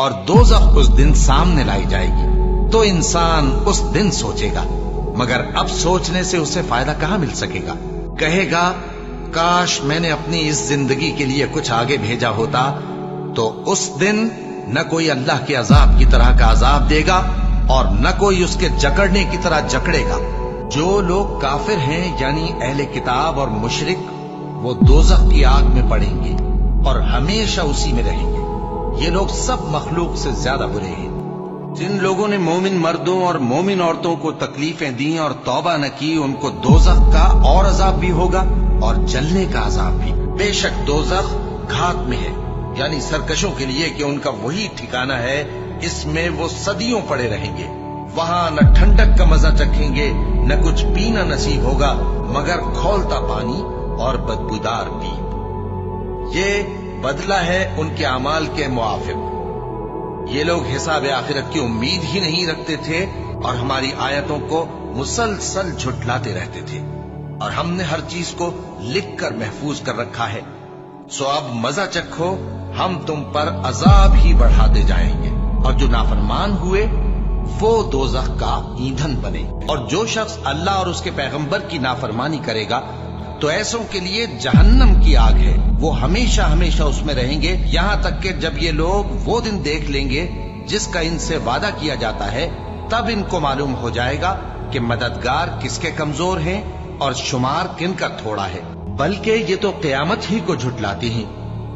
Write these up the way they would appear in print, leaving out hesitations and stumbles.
اور दोज़ख उस दिन सामने लाई जाएगी। तो इंसान उस दिन सोचेगा, मगर अब सोचने से उसे फायदा कहां मिल सकेगा। कहेगा, काश मैंने अपनी इस जिंदगी के लिए कुछ आगे भेजा होता। तो उस दिन न कोई अल्लाह के अजाब की तरह का अजाब देगा और न कोई उसके जकड़ने की तरह जकड़ेगा। जो लोग काफिर हैं यानी अहले किताब और मुशरिक, वो दोज़ख की आग में पड़ेंगे और हमेशा उसी में रहेंगे। ये लोग सब मखलूक से ज्यादा बुरे हैं। जिन लोगों ने मोमिन मर्दों और मोमिन औरतों को तकलीफें दी और तौबा न की, उनको दोज़ख का और अजाब भी होगा और जलने का अजाब भी। बेशक दोज़ख घात में है, यानी सरकशों के लिए कि उनका वही ठिकाना है, इसमें वो सदियों पड़े रहेंगे। वहां न ठंडक का मजा चखेंगे, न कुछ पीना नसीब होगा मगर खौलता पानी और बदबूदार पीप। ये बदला है उनके अमाल के मुआफिक। ये लोग हिसाब आखिरत की उम्मीद ही नहीं रखते थे और हमारी आयतों को मुसलसल झुठलाते रहते थे, और हमने हर चीज को लिख कर महफूज कर रखा है। सो अब मजा चखो, हम तुम पर अजाब ही बढ़ाते जाएंगे, और जो नाफरमान हुए वो दोज़ख का ईंधन बने। और जो शख्स अल्लाह और उसके पैगंबर की नाफरमानी करेगा तो ऐसों के लिए जहन्नम की आग है, वो हमेशा हमेशा उसमें रहेंगे, यहां तक कि जब ये लोग वो दिन देख लेंगे जिसका इनसे वादा किया जाता है, तब इनको मालूम हो जाएगा कि मददगार किसके कमजोर हैं और शुमार किनका थोड़ा है। बल्कि ये तो क़यामत ही को झुटलाती हैं,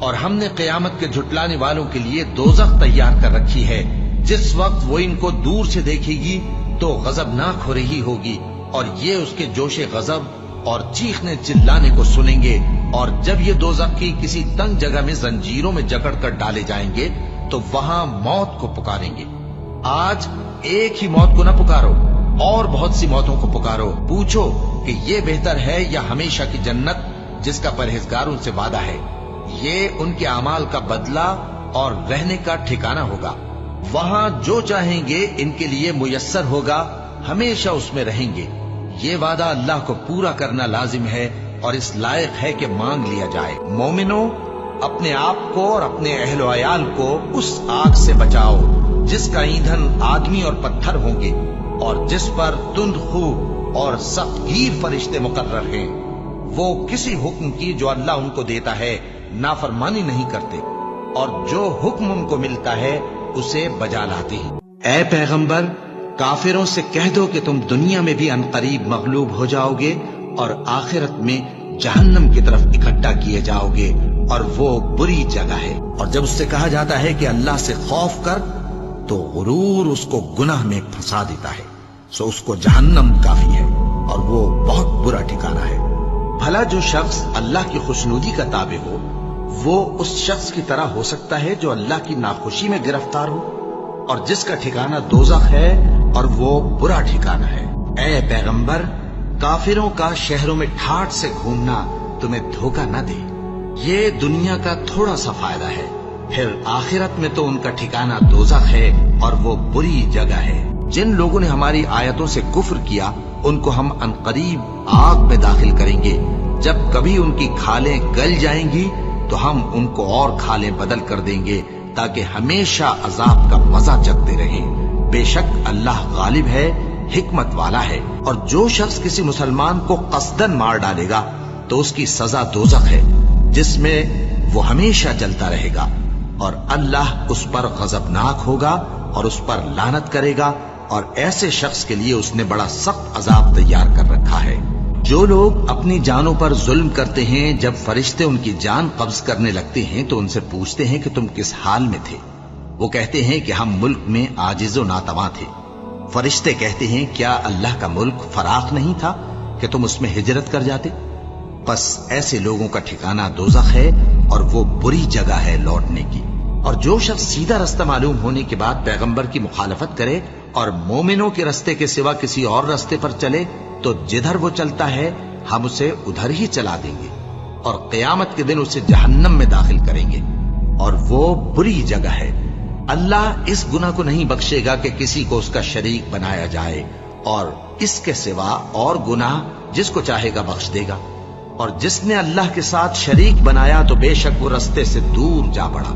और हमने क़यामत के झुटलाने वालों के लिए दोज़ख तैयार कर रखी है। जिस वक्त वो इनको दूर से देखेगी तो गजबनाक हो रही होगी, और ये उसके जोशे गजब और चीखने चिल्लाने को सुनेंगे। और जब ये दोज़ख की किसी तंग जगह में जंजीरों में जकड़ कर डाले जाएंगे तो वहां मौत को पुकारेंगे। आज एक ही मौत को न पुकारो, और बहुत सी मौतों को पुकारो। पूछो कि ये बेहतर है या हमेशा की जन्नत जिसका परहेजगारों से वादा है। ये उनके अमाल का बदला और रहने का ठिकाना होगा। वहां जो चाहेंगे इनके लिए मुयस्सर होगा, हमेशा उसमें रहेंगे। ये वादा अल्लाह को पूरा करना लाजिम है और इस लायक है कि मांग लिया जाए। मोमिनो, अपने आप को और अपने अहलो अयाल को उस आग से बचाओ जिसका ईंधन आदमी और पत्थर होंगे, और जिस पर तुंद खू और सख्तगीर फरिश्ते मुकर्रर हैं। वो किसी हुक्म की जो अल्लाह उनको देता है नाफरमानी नहीं करते, और जो हुक्म उनको मिलता है उसे बजा लाते हैं। ऐ पैगंबर, काफिरों से कह दो कि तुम दुनिया में भी अनकरीब मगलूब हो जाओगे और आखिरत में जहन्नम की तरफ इकट्ठा किए जाओगे, और वो बुरी जगह है। और जब उससे कहा जाता है कि अल्लाह से खौफ कर, तो गुरूर उसको गुनाह में फंसा देता है। सो उसको जहन्नम काफी है और वो बहुत बुरा ठिकाना है। भला जो शख्स अल्लाह की खुशनुदी का ताबे हो, वो उस शख्स की तरह हो सकता है जो अल्लाह की नाखुशी में गिरफ्तार हो, और जिसका ठिकाना दोज़ख है और वो बुरा ठिकाना है। ऐ पैगंबर, काफिरों का शहरों में ठाठ से घूमना तुम्हें धोखा न दे। ये दुनिया का थोड़ा सा फायदा है, फिर आखिरत में तो उनका ठिकाना दोज़ख है और वो बुरी जगह है। जिन लोगों ने हमारी आयतों से कुफ्र किया, उनको हम अनकरीब आग में दाखिल करेंगे। जब कभी उनकी खालें गल जाएंगी तो हम उनको और खालें बदल कर देंगे, ताकि हमेशा अजाब का मजा चखते रहें। बेशक अल्लाह गालिब है, हिकमत वाला है। और जो शख्स किसी मुसलमान को कसदन मार डालेगा तो उसकी सजा दोज़ख है, जिसमें वो हमेशा जलता रहेगा, और अल्लाह उस पर गजबनाक होगा और उस पर लानत करेगा। और ऐसे शख्स के लिए उसने बड़ा सख्त अजाब तैयार कर रखा है। जो लोग अपनी जानों पर जुल्म करते हैं, जब फरिश्ते उनकी जान कब्ज करने लगते हैं तो उनसे पूछते हैं कि तुम किस हाल में थे। वो कहते हैं कि हम मुल्क में आजिज़ो नातवा थे। फरिश्ते कहते हैं, क्या अल्लाह का मुल्क फराख नहीं था कि तुम उसमें हिजरत कर जाते? बस ऐसे लोगों का ठिकाना दोज़ख है और वो बुरी जगह है लौटने की। और जो शख्स सीधा रास्ता मालूम होने के बाद पैगंबर की मुखालफत करे और मोमिनों के रास्ते के सिवा किसी और रास्ते पर चले, तो जिधर वो चलता है हम उसे उधर ही चला देंगे, और क़यामत के दिन उसे जहन्नम में दाखिल करेंगे, और वो बुरी जगह है। अल्लाह इस गुनाह को नहीं बख्शेगा कि किसी को उसका शरीक बनाया जाए, और इसके सिवा और गुनाह जिसको चाहेगा बख्श देगा। और जिसने अल्लाह के साथ शरीक बनाया तो बेशक वो रास्ते से दूर जा पड़ा।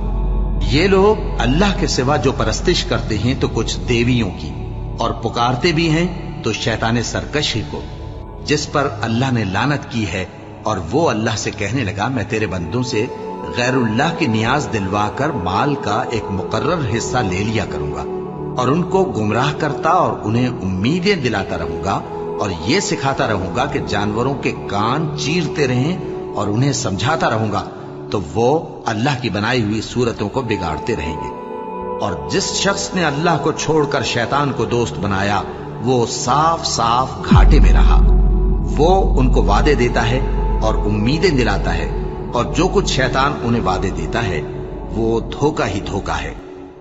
ये लोग अल्लाह के सिवा जो परस्तिश करते हैं तो कुछ देवियों की, और पुकारते भी हैं तो शैतान सरकश ही को, जिस पर अल्लाह ने लानत की है। और वो अल्लाह से कहने लगा, मैं तेरे बंदों से गैरुल्लाह की नियाज दिलवाकर माल का एक मुकर्रर हिस्सा ले लिया करूंगा, और उनको गुमराह करता और उन्हें उम्मीदें दिलाता रहूंगा, और ये सिखाता रहूंगा कि जानवरों के कान चीरते रहें, और उन्हें समझाता रहूंगा, तो वो अल्लाह की बनाई हुई सूरतों को बिगाड़ते रहेंगे। और जिस शख्स ने अल्लाह को छोड़कर शैतान को दोस्त बनाया, वो साफ साफ घाटे में रहा। वो उनको वादे देता है और उम्मीदें दिलाता है, और जो कुछ शैतान उन्हें वादे देता है वो धोखा ही धोखा है।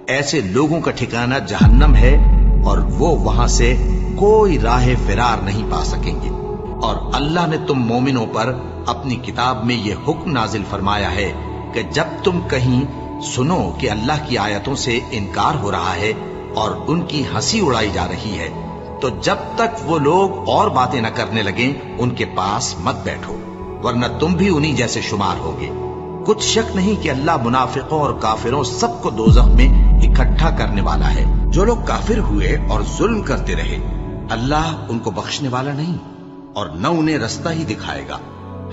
ऐसे लोगों का ठिकाना जहन्नम है, और वो वहां से कोई राह फिरार नहीं पा सकेंगे। और अल्लाह ने तुम मोमिनों पर अपनी किताब में ये हुक्म नाजिल फरमाया है कि जब तुम कहीं सुनो कि अल्लाह की आयतों से इनकार हो रहा है और उनकी हंसी उड़ाई जा रही है, तो जब तक वो लोग और बातें न करने लगें उनके पास मत बैठो, वरना तुम भी उन्हीं जैसे शुमार होगे। कुछ शक नहीं कि अल्लाह मुनाफिकों और काफिरों सबको दोज़ख में इकट्ठा करने वाला है। जो लोग काफिर हुए और जुल्म करते रहे, अल्लाह उनको बख्शने वाला नहीं और न उन्हें रास्ता ही दिखाएगा,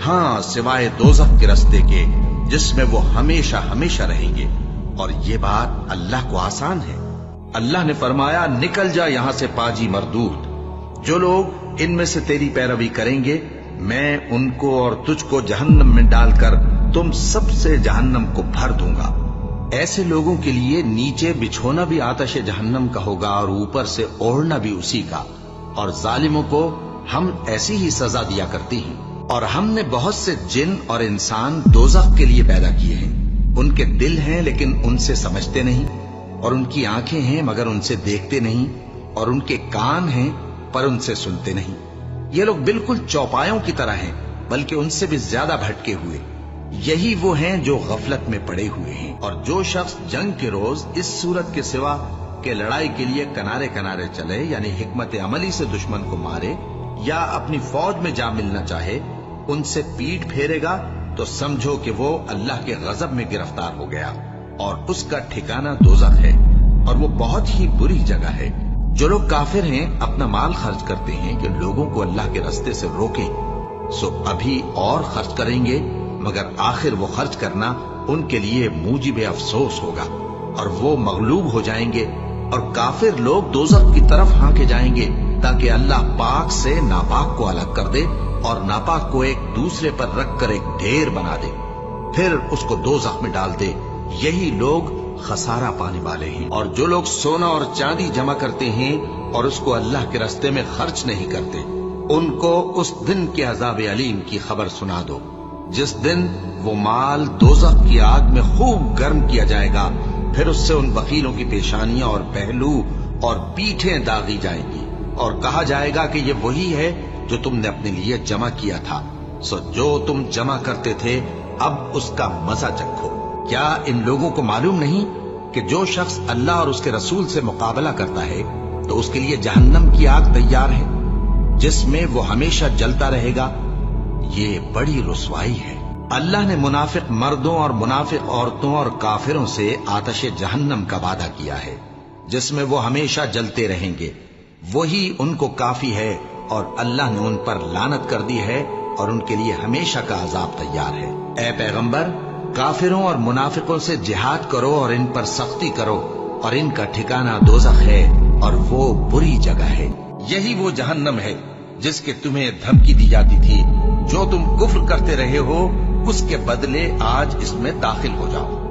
हाँ सिवाय दोज़ख के रास्ते के जिसमें वो हमेशा हमेशा रहेंगे। और ये बात अल्लाह को आसान है। अल्लाह ने फरमाया, निकल जा यहां से पाजी मरदूद। जो लोग इनमें से तेरी पैरवी करेंगे, मैं उनको और तुझको जहन्नम में डालकर तुम सबसे जहन्नम को भर दूंगा। ऐसे लोगों के लिए नीचे बिछोना भी आतश जहन्नम का होगा और ऊपर से ओढ़ना भी उसी का। और जालिमों को हम ऐसी ही सजा दिया करते हैं। और हमने बहुत से जिन और इंसान दोज़ख के लिए पैदा किए हैं। उनके दिल हैं लेकिन उनसे समझते नहीं, और उनकी आंखें हैं मगर उनसे देखते नहीं, और उनके कान हैं पर उनसे सुनते नहीं। ये लोग बिल्कुल चौपायों की तरह हैं, बल्कि उनसे भी ज्यादा भटके हुए। यही वो हैं जो गफलत में पड़े हुए हैं। और जो शख्स जंग के रोज इस सूरत के सिवा के लड़ाई के लिए किनारे किनारे चले, यानी हिकमत अमली से दुश्मन को मारे या अपनी फौज में जा मिलना चाहे, उनसे पीठ फेरेगा तो समझो कि वो अल्लाह के गजब में गिरफ्तार हो गया, और उसका ठिकाना दोज़ख है, और वो बहुत ही बुरी जगह है। जो लोग काफिर हैं अपना माल खर्च करते हैं कि लोगों को अल्लाह के रास्ते से रोकें, सो अभी और खर्च करेंगे, मगर आखिर वो खर्च करना उनके लिए मूजिब अफसोस होगा, और वो मगलूब हो जाएंगे। और काफिर लोग दोज़ख की तरफ हाँके जाएंगे ताकि अल्लाह पाक से नापाक को अलग कर दे और नापाक को एक दूसरे पर रखकर एक ढेर बना दे, फिर उसको दोज़ख में डाल दे। यही लोग खसारा पाने वाले हैं। और जो लोग सोना और चांदी जमा करते हैं और उसको अल्लाह के रास्ते में खर्च नहीं करते, उनको उस दिन के अज़ाब अलीम की खबर सुना दो, जिस दिन वो माल दोज़ख की आग में खूब गर्म किया जाएगा, फिर उससे उन वकीलों की पेशानियां और पहलू और पीठें दागी जाएंगी, और कहा जाएगा कि ये वही है जो तुमने अपने लिए जमा किया था। सो जो तुम जमा करते थे अब उसका मजा चखो। क्या इन लोगों को मालूम नहीं कि जो शख्स अल्लाह और उसके रसूल से मुकाबला करता है तो उसके लिए जहन्नम की आग तैयार है, जिसमें वो हमेशा जलता रहेगा। ये बड़ी रुसवाई है। अल्लाह ने मुनाफिक मर्दों और मुनाफिक औरतों और काफिरों से आतश जहन्नम का वादा किया है, जिसमें वो हमेशा जलते रहेंगे। वही उनको काफी है, और अल्लाह ने उन पर लानत कर दी है, और उनके लिए हमेशा का अजाब तैयार है। ए पैगंबर, काफिरों और मुनाफिकों से जिहाद करो और इन पर सख्ती करो, और इनका ठिकाना दोज़ख है, और वो बुरी जगह है। यही वो जहन्नम है जिसके तुम्हें धमकी दी जाती थी। जो तुम कुफ्र करते रहे हो, उसके बदले आज इसमें दाखिल हो जाओ।